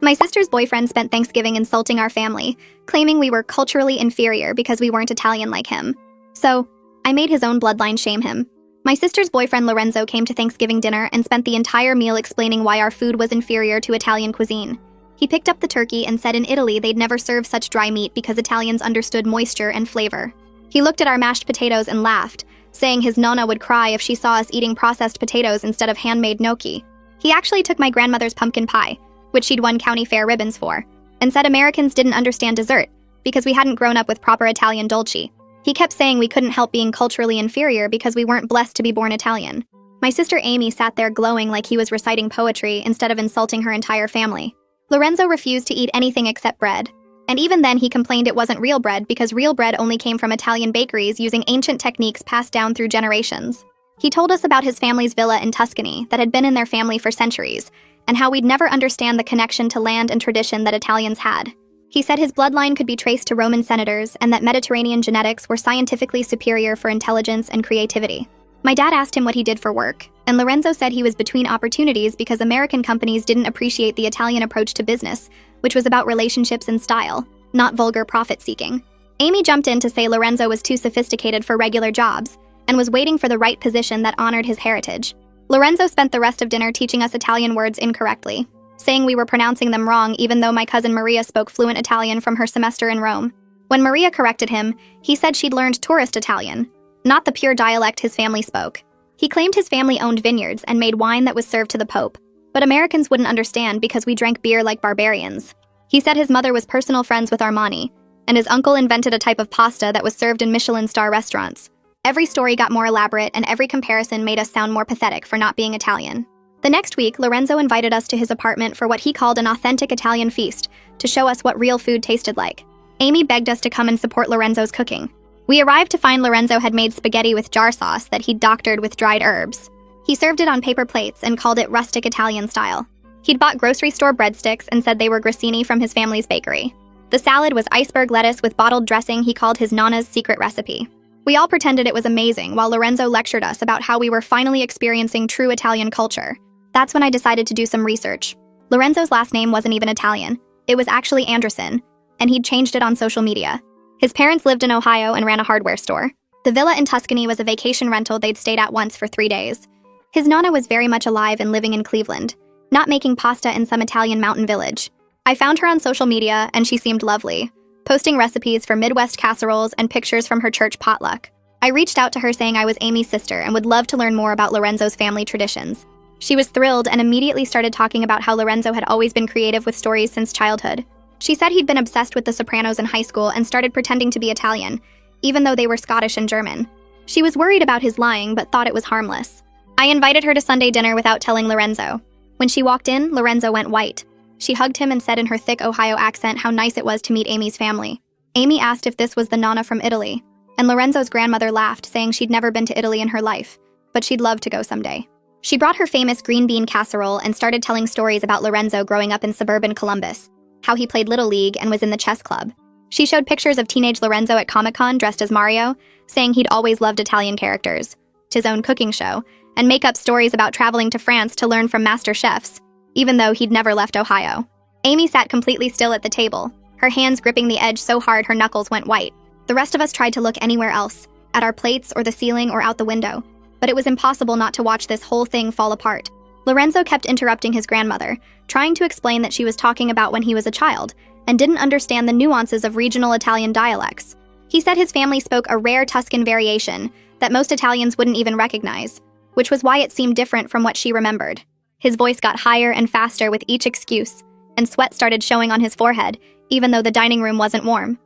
My sister's boyfriend spent Thanksgiving insulting our family, claiming we were culturally inferior because we weren't Italian like him. So, I made his own bloodline shame him. My sister's boyfriend Lorenzo came to Thanksgiving dinner and spent the entire meal explaining why our food was inferior to Italian cuisine. He picked up the turkey and said in Italy they'd never serve such dry meat because Italians understood moisture and flavor. He looked at our mashed potatoes and laughed, saying his nonna would cry if she saw us eating processed potatoes instead of handmade gnocchi. He actually took my grandmother's pumpkin pie, which she'd won county fair ribbons for, and said Americans didn't understand dessert because we hadn't grown up with proper Italian dolce. He kept saying we couldn't help being culturally inferior because we weren't blessed to be born Italian. My sister Amy sat there glowing like he was reciting poetry instead of insulting her entire family. Lorenzo refused to eat anything except bread, and even then he complained it wasn't real bread because real bread only came from Italian bakeries using ancient techniques passed down through generations. He told us about his family's villa in Tuscany that had been in their family for centuries, and how we'd never understand the connection to land and tradition that Italians had. He said his bloodline could be traced to Roman senators and that Mediterranean genetics were scientifically superior for intelligence and creativity. My dad asked him what he did for work, and Lorenzo said he was between opportunities because American companies didn't appreciate the Italian approach to business, which was about relationships and style, not vulgar profit-seeking. Amy jumped in to say Lorenzo was too sophisticated for regular jobs and was waiting for the right position that honored his heritage. Lorenzo spent the rest of dinner teaching us Italian words incorrectly, saying we were pronouncing them wrong even though my cousin Maria spoke fluent Italian from her semester in Rome. When Maria corrected him, he said she'd learned tourist Italian, not the pure dialect his family spoke. He claimed his family owned vineyards and made wine that was served to the Pope, but Americans wouldn't understand because we drank beer like barbarians. He said his mother was personal friends with Armani, and his uncle invented a type of pasta that was served in Michelin star restaurants. Every story got more elaborate and every comparison made us sound more pathetic for not being Italian. The next week, Lorenzo invited us to his apartment for what he called an authentic Italian feast to show us what real food tasted like. Amy begged us to come and support Lorenzo's cooking. We arrived to find Lorenzo had made spaghetti with jar sauce that he'd doctored with dried herbs. He served it on paper plates and called it rustic Italian style. He'd bought grocery store breadsticks and said they were grissini from his family's bakery. The salad was iceberg lettuce with bottled dressing he called his nonna's secret recipe. We all pretended it was amazing while Lorenzo lectured us about how we were finally experiencing true Italian culture. That's when I decided to do some research. Lorenzo's last name wasn't even Italian. It was actually Anderson, and he'd changed it on social media. His parents lived in Ohio and ran a hardware store. The villa in Tuscany was a vacation rental they'd stayed at once for 3 days. His nonna was very much alive and living in Cleveland, not making pasta in some Italian mountain village. I found her on social media, and she seemed lovely, posting recipes for Midwest casseroles and pictures from her church potluck. I reached out to her saying I was Amy's sister and would love to learn more about Lorenzo's family traditions. She was thrilled and immediately started talking about how Lorenzo had always been creative with stories since childhood. She said he'd been obsessed with The Sopranos in high school and started pretending to be Italian, even though they were Scottish and German. She was worried about his lying but thought it was harmless. I invited her to Sunday dinner without telling Lorenzo. When she walked in, Lorenzo went white. She hugged him and said in her thick Ohio accent how nice it was to meet Amy's family. Amy asked if this was the nonna from Italy, and Lorenzo's grandmother laughed, saying she'd never been to Italy in her life, but she'd love to go someday. She brought her famous green bean casserole and started telling stories about Lorenzo growing up in suburban Columbus, how he played Little League and was in the chess club. She showed pictures of teenage Lorenzo at Comic-Con dressed as Mario, saying he'd always loved Italian characters, his own cooking show, and make up stories about traveling to France to learn from master chefs, even though he'd never left Ohio. Amy sat completely still at the table, her hands gripping the edge so hard her knuckles went white. The rest of us tried to look anywhere else, at our plates or the ceiling or out the window, but it was impossible not to watch this whole thing fall apart. Lorenzo kept interrupting his grandmother, trying to explain that she was talking about when he was a child, and didn't understand the nuances of regional Italian dialects. He said his family spoke a rare Tuscan variation that most Italians wouldn't even recognize, which was why it seemed different from what she remembered. His voice got higher and faster with each excuse, and sweat started showing on his forehead, even though the dining room wasn't warm.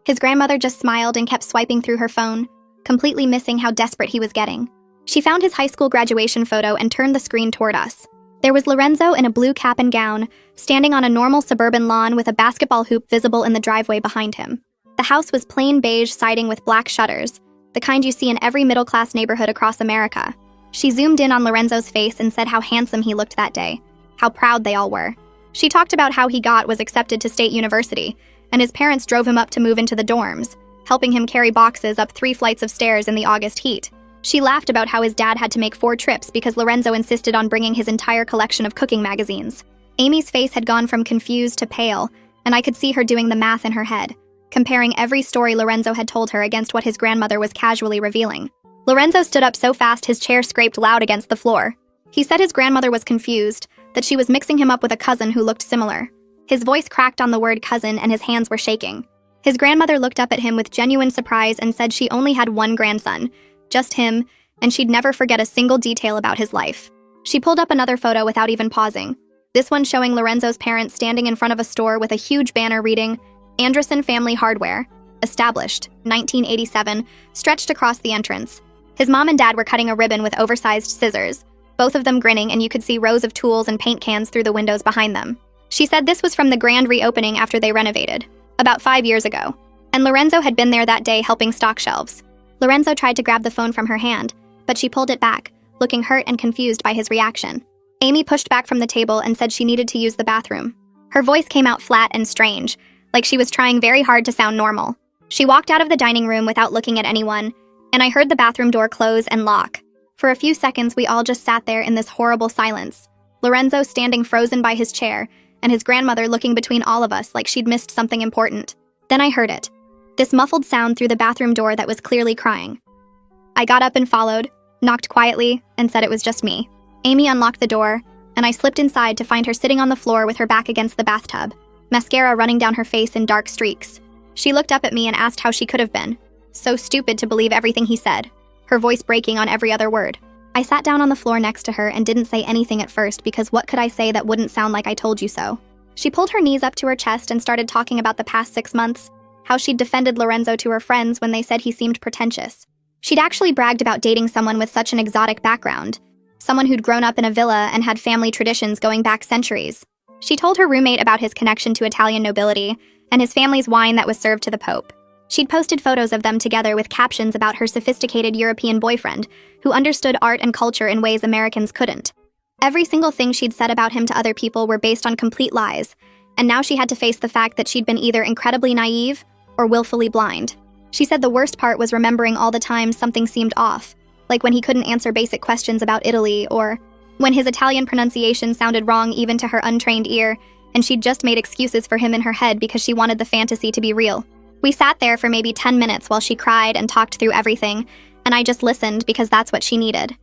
His grandmother just smiled and kept swiping through her phone, completely missing how desperate he was getting. She found his high school graduation photo and turned the screen toward us. There was Lorenzo in a blue cap and gown, standing on a normal suburban lawn with a basketball hoop visible in the driveway behind him. The house was plain beige siding with black shutters, the kind you see in every middle-class neighborhood across America. She zoomed in on Lorenzo's face and said how handsome he looked that day, how proud they all were. She talked about how he was accepted to State University, and his parents drove him up to move into the dorms, helping him carry boxes up 3 flights of stairs in the August heat. She laughed about how his dad had to make 4 trips because Lorenzo insisted on bringing his entire collection of cooking magazines. Amy's face had gone from confused to pale, and I could see her doing the math in her head, comparing every story Lorenzo had told her against what his grandmother was casually revealing. Lorenzo stood up so fast his chair scraped loud against the floor. He said his grandmother was confused, that she was mixing him up with a cousin who looked similar. His voice cracked on the word cousin and his hands were shaking. His grandmother looked up at him with genuine surprise and said she only had one grandson, just him, and she'd never forget a single detail about his life. She pulled up another photo without even pausing. This one showing Lorenzo's parents standing in front of a store with a huge banner reading, Anderson Family Hardware, established, 1987, stretched across the entrance. His mom and dad were cutting a ribbon with oversized scissors, both of them grinning, and you could see rows of tools and paint cans through the windows behind them. She said this was from the grand reopening after they renovated, about 5 years ago, and Lorenzo had been there that day helping stock shelves. Lorenzo tried to grab the phone from her hand, but she pulled it back, looking hurt and confused by his reaction. Amy pushed back from the table and said she needed to use the bathroom. Her voice came out flat and strange, like she was trying very hard to sound normal. She walked out of the dining room without looking at anyone, and I heard the bathroom door close and lock. For a few seconds, we all just sat there in this horrible silence. Lorenzo standing frozen by his chair, and his grandmother looking between all of us like she'd missed something important. Then I heard it. This muffled sound through the bathroom door that was clearly crying. I got up and followed, knocked quietly, and said it was just me. Amy unlocked the door, and I slipped inside to find her sitting on the floor with her back against the bathtub, mascara running down her face in dark streaks. She looked up at me and asked how she could have been. So stupid to believe everything he said, her voice breaking on every other word. I sat down on the floor next to her and didn't say anything at first because what could I say that wouldn't sound like I told you so? She pulled her knees up to her chest and started talking about the past 6 months, how she'd defended Lorenzo to her friends when they said he seemed pretentious. She'd actually bragged about dating someone with such an exotic background, someone who'd grown up in a villa and had family traditions going back centuries. She told her roommate about his connection to Italian nobility and his family's wine that was served to the Pope. She'd posted photos of them together with captions about her sophisticated European boyfriend, who understood art and culture in ways Americans couldn't. Every single thing she'd said about him to other people were based on complete lies, and now she had to face the fact that she'd been either incredibly naive or willfully blind. She said the worst part was remembering all the times something seemed off, like when he couldn't answer basic questions about Italy, or when his Italian pronunciation sounded wrong even to her untrained ear, and she'd just made excuses for him in her head because she wanted the fantasy to be real. We sat there for maybe 10 minutes while she cried and talked through everything, and I just listened because that's what she needed.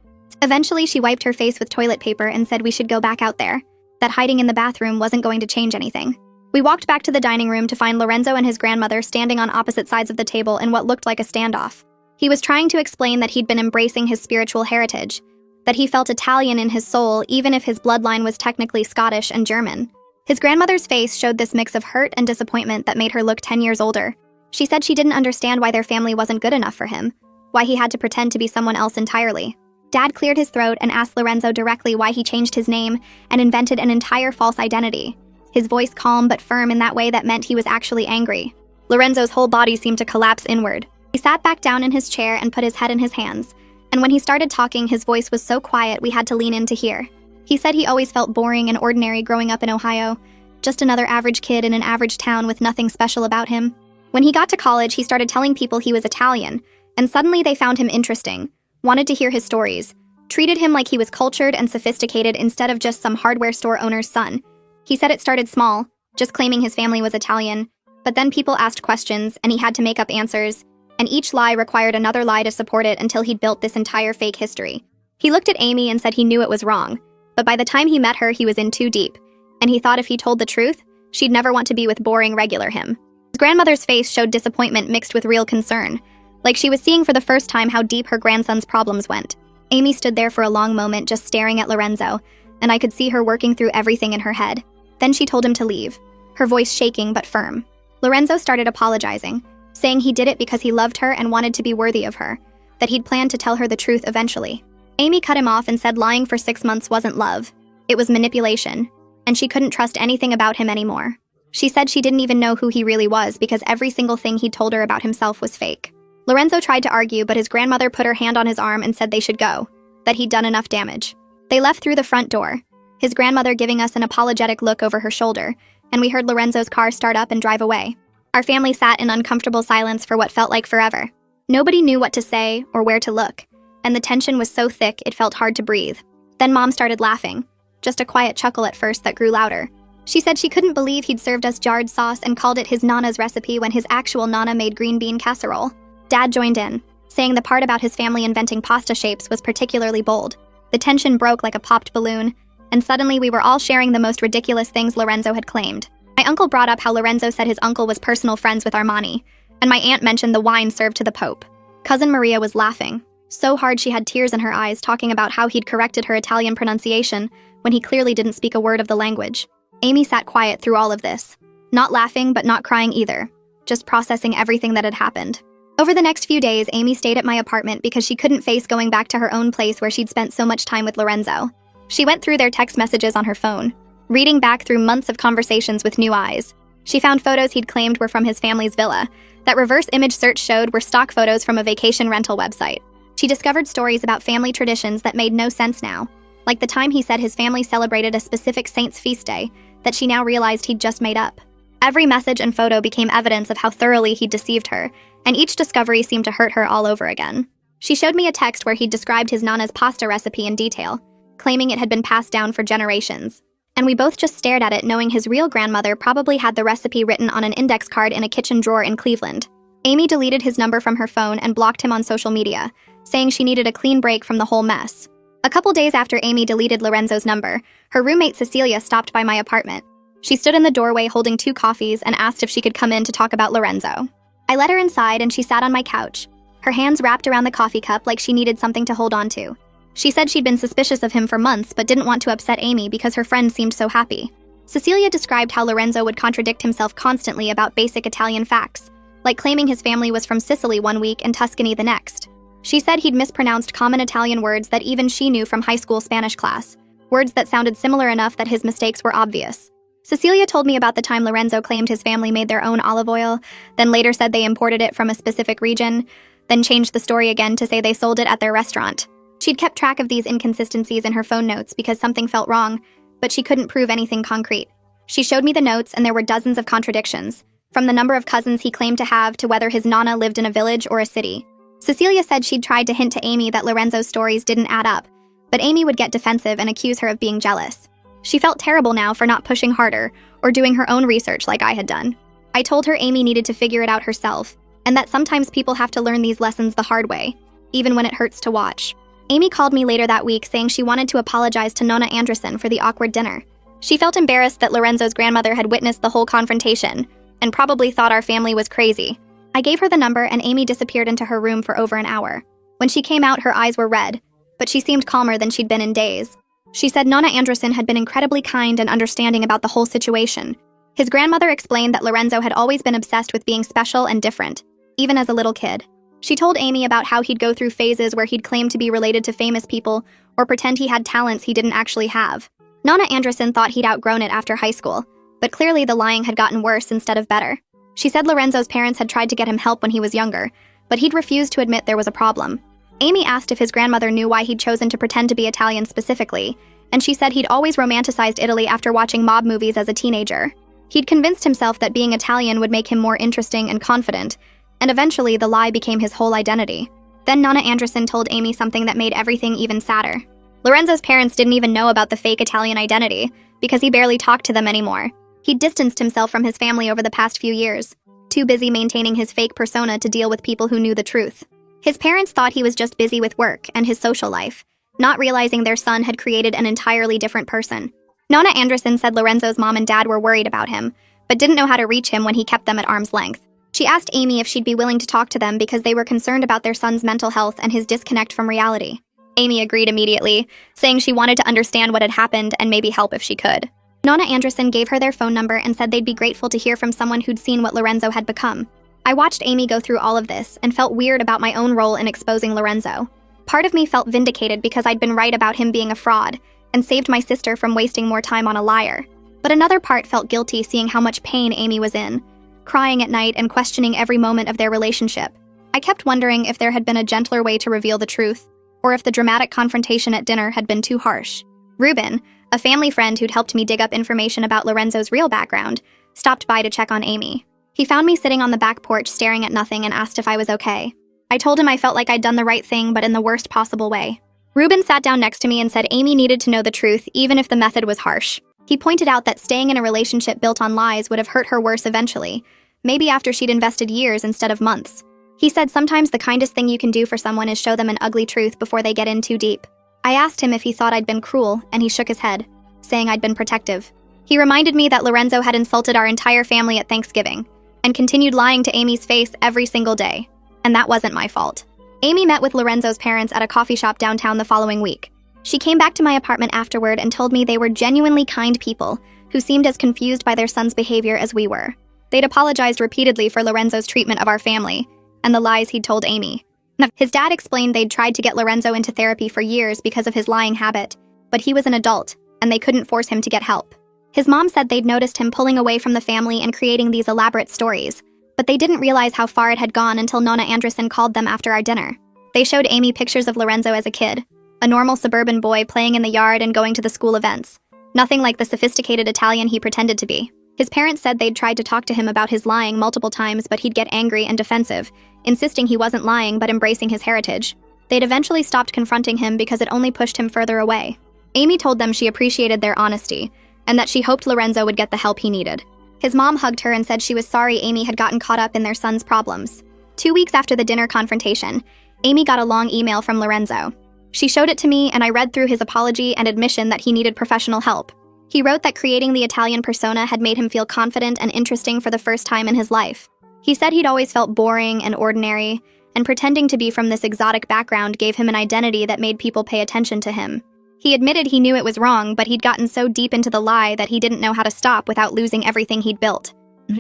Eventually, she wiped her face with toilet paper and said we should go back out there, that hiding in the bathroom wasn't going to change anything. We walked back to the dining room to find Lorenzo and his grandmother standing on opposite sides of the table in what looked like a standoff. He was trying to explain that he'd been embracing his spiritual heritage, that he felt Italian in his soul even if his bloodline was technically Scottish and German. His grandmother's face showed this mix of hurt and disappointment that made her look 10 years older. She said she didn't understand why their family wasn't good enough for him, why he had to pretend to be someone else entirely. Dad cleared his throat and asked Lorenzo directly why he changed his name and invented an entire false identity, his voice calm but firm in that way that meant he was actually angry. Lorenzo's whole body seemed to collapse inward. He sat back down in his chair and put his head in his hands, and when he started talking, his voice was so quiet we had to lean in to hear. He said he always felt boring and ordinary growing up in Ohio, just another average kid in an average town with nothing special about him. When he got to college, he started telling people he was Italian, and suddenly they found him interesting, wanted to hear his stories, treated him like he was cultured and sophisticated instead of just some hardware store owner's son. He said it started small, just claiming his family was Italian, but then people asked questions and he had to make up answers, and each lie required another lie to support it until he'd built this entire fake history. He looked at Amy and said he knew it was wrong, but by the time he met her, he was in too deep, and he thought if he told the truth, she'd never want to be with boring regular him. His grandmother's face showed disappointment mixed with real concern, like she was seeing for the first time how deep her grandson's problems went. Amy stood there for a long moment just staring at Lorenzo, and I could see her working through everything in her head. Then she told him to leave, her voice shaking but firm. Lorenzo started apologizing, saying he did it because he loved her and wanted to be worthy of her, that he'd planned to tell her the truth eventually. Amy cut him off and said lying for 6 months wasn't love, it was manipulation, and she couldn't trust anything about him anymore. She said she didn't even know who he really was because every single thing he told her about himself was fake. Lorenzo tried to argue, but his grandmother put her hand on his arm and said they should go, that he'd done enough damage. They left through the front door, his grandmother giving us an apologetic look over her shoulder, and we heard Lorenzo's car start up and drive away. Our family sat in uncomfortable silence for what felt like forever. Nobody knew what to say or where to look, and the tension was so thick it felt hard to breathe. Then Mom started laughing. just a quiet chuckle at first that grew louder. She said she couldn't believe he'd served us jarred sauce and called it his Nana's recipe when his actual Nana made green bean casserole. Dad joined in, saying the part about his family inventing pasta shapes was particularly bold. The tension broke like a popped balloon, and suddenly we were all sharing the most ridiculous things Lorenzo had claimed. My uncle brought up how Lorenzo said his uncle was personal friends with Armani, and my aunt mentioned the wine served to the Pope. Cousin Maria was laughing, so hard she had tears in her eyes, talking about how he'd corrected her Italian pronunciation when he clearly didn't speak a word of the language. Amy sat quiet through all of this, not laughing but not crying either, just processing everything that had happened. Over the next few days, Amy stayed at my apartment because she couldn't face going back to her own place where she'd spent so much time with Lorenzo. She went through their text messages on her phone, reading back through months of conversations with new eyes. She found photos he'd claimed were from his family's villa, that reverse image search showed were stock photos from a vacation rental website. She discovered stories about family traditions that made no sense now, like the time he said his family celebrated a specific saint's feast day that she now realized he'd just made up. Every message and photo became evidence of how thoroughly he'd deceived her, and each discovery seemed to hurt her all over again. She showed me a text where he'd described his Nana's pasta recipe in detail, claiming it had been passed down for generations. And we both just stared at it, knowing his real grandmother probably had the recipe written on an index card in a kitchen drawer in Cleveland. Amy deleted his number from her phone and blocked him on social media, saying she needed a clean break from the whole mess. A couple days after Amy deleted Lorenzo's number, her roommate Cecilia stopped by my apartment. She stood in the doorway holding 2 coffees and asked if she could come in to talk about Lorenzo. I let her inside and she sat on my couch, her hands wrapped around the coffee cup like she needed something to hold on to. She said she'd been suspicious of him for months but didn't want to upset Amy because her friend seemed so happy. Cecilia described how Lorenzo would contradict himself constantly about basic Italian facts, like claiming his family was from Sicily one week and Tuscany the next. She said he'd mispronounced common Italian words that even she knew from high school Spanish class, words that sounded similar enough that his mistakes were obvious. Cecilia told me about the time Lorenzo claimed his family made their own olive oil, then later said they imported it from a specific region, then changed the story again to say they sold it at their restaurant. She'd kept track of these inconsistencies in her phone notes because something felt wrong, but she couldn't prove anything concrete. She showed me the notes and there were dozens of contradictions, from the number of cousins he claimed to have to whether his Nana lived in a village or a city. Cecilia said she'd tried to hint to Amy that Lorenzo's stories didn't add up, but Amy would get defensive and accuse her of being jealous. She felt terrible now for not pushing harder or doing her own research like I had done. I told her Amy needed to figure it out herself, and that sometimes people have to learn these lessons the hard way, even when it hurts to watch. Amy called me later that week saying she wanted to apologize to Nona Anderson for the awkward dinner. She felt embarrassed that Lorenzo's grandmother had witnessed the whole confrontation, and probably thought our family was crazy. I gave her the number and Amy disappeared into her room for over an hour. When she came out, her eyes were red, but she seemed calmer than she'd been in days. She said Nona Anderson had been incredibly kind and understanding about the whole situation. His grandmother explained that Lorenzo had always been obsessed with being special and different, even as a little kid. She told Amy about how he'd go through phases where he'd claim to be related to famous people or pretend he had talents he didn't actually have. Nona Anderson thought he'd outgrown it after high school, but clearly the lying had gotten worse instead of better. She said Lorenzo's parents had tried to get him help when he was younger, but he'd refused to admit there was a problem. Amy asked if his grandmother knew why he'd chosen to pretend to be Italian specifically, and she said he'd always romanticized Italy after watching mob movies as a teenager. He'd convinced himself that being Italian would make him more interesting and confident, and eventually the lie became his whole identity. Then Nona Anderson told Amy something that made everything even sadder. Lorenzo's parents didn't even know about the fake Italian identity, because he barely talked to them anymore. He'd distanced himself from his family over the past few years, too busy maintaining his fake persona to deal with people who knew the truth. His parents thought he was just busy with work and his social life, not realizing their son had created an entirely different person. Nona Anderson said Lorenzo's mom and dad were worried about him, but didn't know how to reach him when he kept them at arm's length. She asked Amy if she'd be willing to talk to them because they were concerned about their son's mental health and his disconnect from reality. Amy agreed immediately, saying she wanted to understand what had happened and maybe help if she could. Nona Anderson gave her their phone number and said they'd be grateful to hear from someone who'd seen what Lorenzo had become. I watched Amy go through all of this and felt weird about my own role in exposing Lorenzo. Part of me felt vindicated because I'd been right about him being a fraud and saved my sister from wasting more time on a liar. But another part felt guilty seeing how much pain Amy was in, crying at night and questioning every moment of their relationship. I kept wondering if there had been a gentler way to reveal the truth, or if the dramatic confrontation at dinner had been too harsh. Ruben, a family friend who'd helped me dig up information about Lorenzo's real background, stopped by to check on Amy. He found me sitting on the back porch staring at nothing and asked if I was okay. I told him I felt like I'd done the right thing, but in the worst possible way. Ruben sat down next to me and said Amy needed to know the truth, even if the method was harsh. He pointed out that staying in a relationship built on lies would have hurt her worse eventually, maybe after she'd invested years instead of months. He said sometimes the kindest thing you can do for someone is show them an ugly truth before they get in too deep. I asked him if he thought I'd been cruel, and he shook his head, saying I'd been protective. He reminded me that Lorenzo had insulted our entire family at Thanksgiving, and continued lying to Amy's face every single day. And that wasn't my fault. Amy met with Lorenzo's parents at a coffee shop downtown the following week. She came back to my apartment afterward and told me they were genuinely kind people who seemed as confused by their son's behavior as we were. They'd apologized repeatedly for Lorenzo's treatment of our family and the lies he'd told Amy. His dad explained they'd tried to get Lorenzo into therapy for years because of his lying habit, but he was an adult and they couldn't force him to get help. His mom said they'd noticed him pulling away from the family and creating these elaborate stories, but they didn't realize how far it had gone until Nona Anderson called them after our dinner. They showed Amy pictures of Lorenzo as a kid, a normal suburban boy playing in the yard and going to the school events. Nothing like the sophisticated Italian he pretended to be. His parents said they'd tried to talk to him about his lying multiple times, but he'd get angry and defensive, insisting he wasn't lying but embracing his heritage. They'd eventually stopped confronting him because it only pushed him further away. Amy told them she appreciated their honesty, and that she hoped Lorenzo would get the help he needed. His mom hugged her and said she was sorry Amy had gotten caught up in their son's problems. 2 weeks after the dinner confrontation, Amy got a long email from Lorenzo. She showed it to me, and I read through his apology and admission that he needed professional help. He wrote that creating the Italian persona had made him feel confident and interesting for the first time in his life. He said he'd always felt boring and ordinary, and pretending to be from this exotic background gave him an identity that made people pay attention to him. He admitted he knew it was wrong, but he'd gotten so deep into the lie that he didn't know how to stop without losing everything he'd built.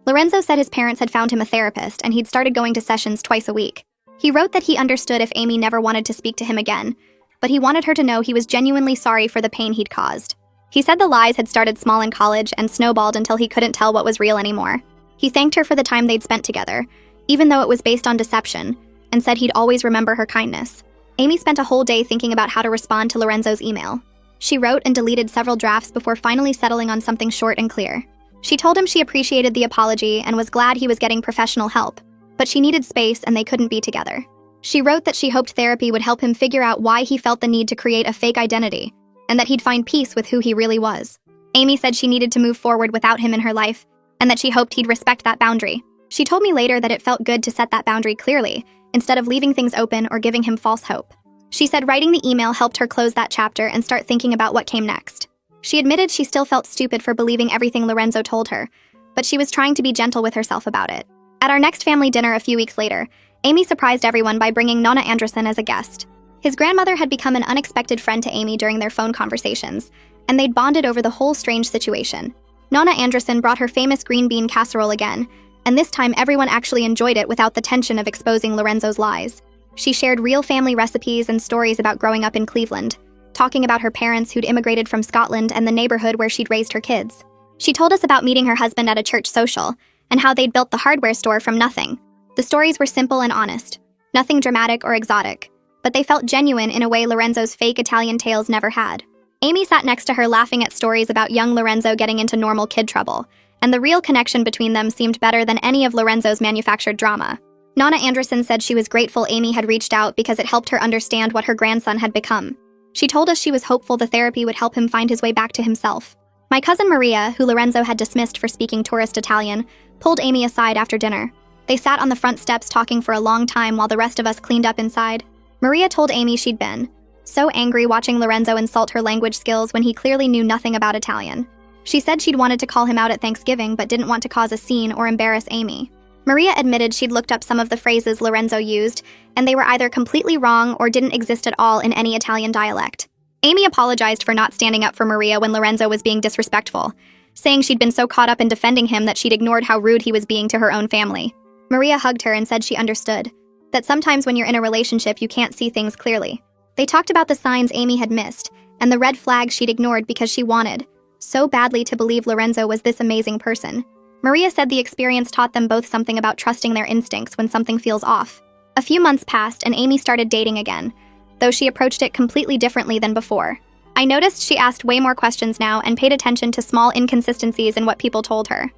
Lorenzo said his parents had found him a therapist, and he'd started going to sessions twice a week. He wrote that he understood if Amy never wanted to speak to him again, but he wanted her to know he was genuinely sorry for the pain he'd caused. He said the lies had started small in college and snowballed until he couldn't tell what was real anymore. He thanked her for the time they'd spent together, even though it was based on deception, and said he'd always remember her kindness. Amy spent a whole day thinking about how to respond to Lorenzo's email. She wrote and deleted several drafts before finally settling on something short and clear. She told him she appreciated the apology and was glad he was getting professional help, but she needed space and they couldn't be together. She wrote that she hoped therapy would help him figure out why he felt the need to create a fake identity, and that he'd find peace with who he really was. Amy said she needed to move forward without him in her life, and that she hoped he'd respect that boundary. She told me later that it felt good to set that boundary clearly, instead of leaving things open or giving him false hope. She said writing the email helped her close that chapter and start thinking about what came next. She admitted she still felt stupid for believing everything Lorenzo told her, but she was trying to be gentle with herself about it. At our next family dinner a few weeks later, Amy surprised everyone by bringing Nona Anderson as a guest. His grandmother had become an unexpected friend to Amy during their phone conversations, and they'd bonded over the whole strange situation. Nona Anderson brought her famous green bean casserole again, and this time everyone actually enjoyed it without the tension of exposing Lorenzo's lies. She shared real family recipes and stories about growing up in Cleveland, talking about her parents who'd immigrated from Scotland and the neighborhood where she'd raised her kids. She told us about meeting her husband at a church social, and how they'd built the hardware store from nothing. The stories were simple and honest, nothing dramatic or exotic, but they felt genuine in a way Lorenzo's fake Italian tales never had. Amy sat next to her laughing at stories about young Lorenzo getting into normal kid trouble, and the real connection between them seemed better than any of Lorenzo's manufactured drama. Nona Anderson said she was grateful Amy had reached out because it helped her understand what her grandson had become. She told us she was hopeful the therapy would help him find his way back to himself. My cousin Maria, who Lorenzo had dismissed for speaking tourist Italian, pulled Amy aside after dinner. They sat on the front steps talking for a long time while the rest of us cleaned up inside. Maria told Amy she'd been so angry watching Lorenzo insult her language skills when he clearly knew nothing about Italian. She said she'd wanted to call him out at Thanksgiving but didn't want to cause a scene or embarrass Amy. Maria admitted she'd looked up some of the phrases Lorenzo used, and they were either completely wrong or didn't exist at all in any Italian dialect. Amy apologized for not standing up for Maria when Lorenzo was being disrespectful, saying she'd been so caught up in defending him that she'd ignored how rude he was being to her own family. Maria hugged her and said she understood, that sometimes when you're in a relationship you can't see things clearly. They talked about the signs Amy had missed, and the red flags she'd ignored because she wanted so badly to believe Lorenzo was this amazing person. Maria said the experience taught them both something about trusting their instincts when something feels off. A few months passed and Amy started dating again, though she approached it completely differently than before. I noticed she asked way more questions now and paid attention to small inconsistencies in what people told her.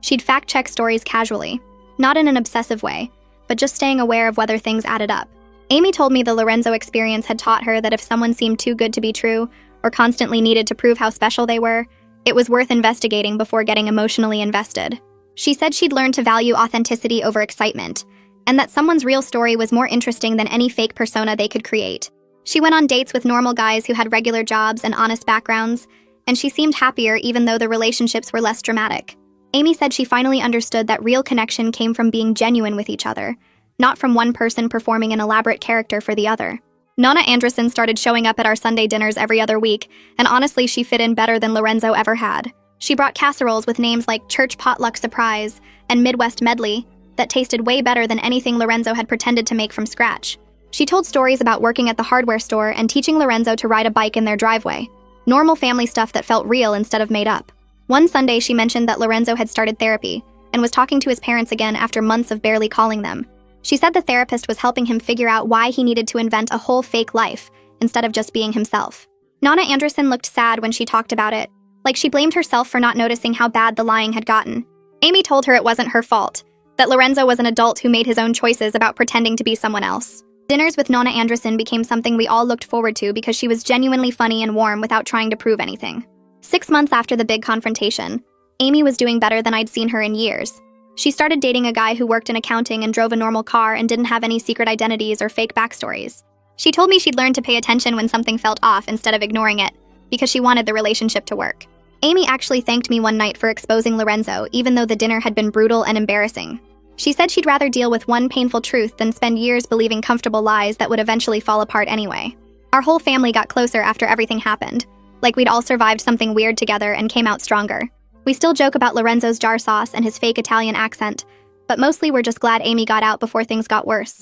She'd fact-check stories casually, not in an obsessive way, but just staying aware of whether things added up. Amy told me the Lorenzo experience had taught her that if someone seemed too good to be true, or constantly needed to prove how special they were, it was worth investigating before getting emotionally invested. She said she'd learned to value authenticity over excitement, and that someone's real story was more interesting than any fake persona they could create. She went on dates with normal guys who had regular jobs and honest backgrounds, and she seemed happier even though the relationships were less dramatic. Amy said she finally understood that real connection came from being genuine with each other, not from one person performing an elaborate character for the other. Nonna Anderson started showing up at our Sunday dinners every other week, and honestly, she fit in better than Lorenzo ever had. She brought casseroles with names like Church Potluck Surprise and Midwest Medley that tasted way better than anything Lorenzo had pretended to make from scratch. She told stories about working at the hardware store and teaching Lorenzo to ride a bike in their driveway. Normal family stuff that felt real instead of made up. One Sunday, she mentioned that Lorenzo had started therapy and was talking to his parents again after months of barely calling them. She said the therapist was helping him figure out why he needed to invent a whole fake life instead of just being himself. Nonna Anderson looked sad when she talked about it, like she blamed herself for not noticing how bad the lying had gotten. Amy told her it wasn't her fault, that Lorenzo was an adult who made his own choices about pretending to be someone else. Dinners with Nonna Anderson became something we all looked forward to because she was genuinely funny and warm without trying to prove anything. 6 months after the big confrontation, Amy was doing better than I'd seen her in years. She started dating a guy who worked in accounting and drove a normal car and didn't have any secret identities or fake backstories. She told me she'd learned to pay attention when something felt off instead of ignoring it, because she wanted the relationship to work. Amy actually thanked me one night for exposing Lorenzo, even though the dinner had been brutal and embarrassing. She said she'd rather deal with one painful truth than spend years believing comfortable lies that would eventually fall apart anyway. Our whole family got closer after everything happened, like we'd all survived something weird together and came out stronger. We still joke about Lorenzo's jar sauce and his fake Italian accent, but mostly we're just glad Amy got out before things got worse.